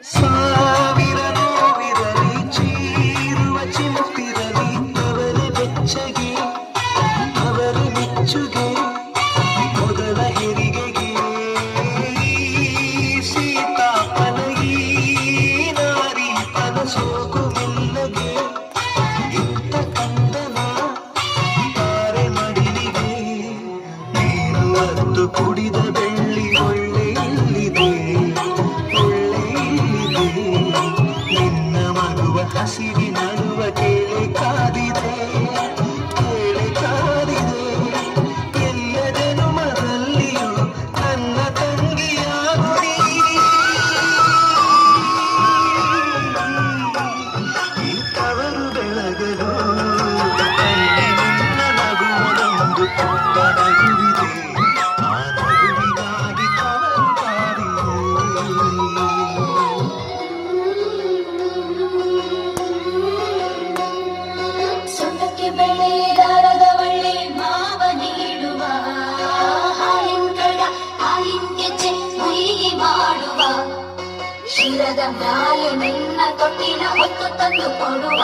ಸಾವಿರ ನೋವಿರಲಿ ಚೀರುವ ಚಿಂತಿರಲಿ ಅವರ ಬೆಚ್ಚಗೆ ಅವರ ಮೆಚ್ಚುಗೆ ಮೊದಲ ಹೆರಿಗೆಗೆ ಸೀತಾಪನ ಈ ನಾರಿ ಪದ ಸೋಕು ಮೆಲ್ಲಗೆ ಇಂಥ ಕಂದನ ತಾರೆ ಮಡಿಲಿಗೆ ನೀನು ಅದ್ದು ಕುಡಿದ ಬೆಳ್ಳಿ ಒಳ್ಳೆ ಇಲ್ಲಿದೆ ನಿನ್ನ ಮಗುವ ಹಸಿವಿ ನಡುವ ಕೇಳೆ ಕಾದಿದೆ ಎಲ್ಲ ಜನುಮದಲ್ಲಿಯೂ ನನ್ನ ತಂಗಿಯಾಗುಡಿ ಇಂಥವರು ಬೆಳಗಲು ಅಲ್ಲಿ ನಿನ್ನ ನಗುವುದೊಂದು ತುಂಬ ನಗುವಿದೆ ಆ ನಗುವಿಗಾಗಿ ತವರು ಕಾದಿದೆ ಸೊಂಟಕ್ಕೆ ಬೆಳೆದಾರದ ಒಳ್ಳೆ ಮಾವ ನೀಡುವ ಹಾಲಿನ ಗೆಜ್ಜೆ ಹುಯಿಗೆ ಮಾಡುವ ಶಿರದ ಮ್ಯಾಲೆ ನಿನ್ನ ತೊಟ್ಟಿನ ಹೊತ್ತು ತಂದು ಕೊಡುವ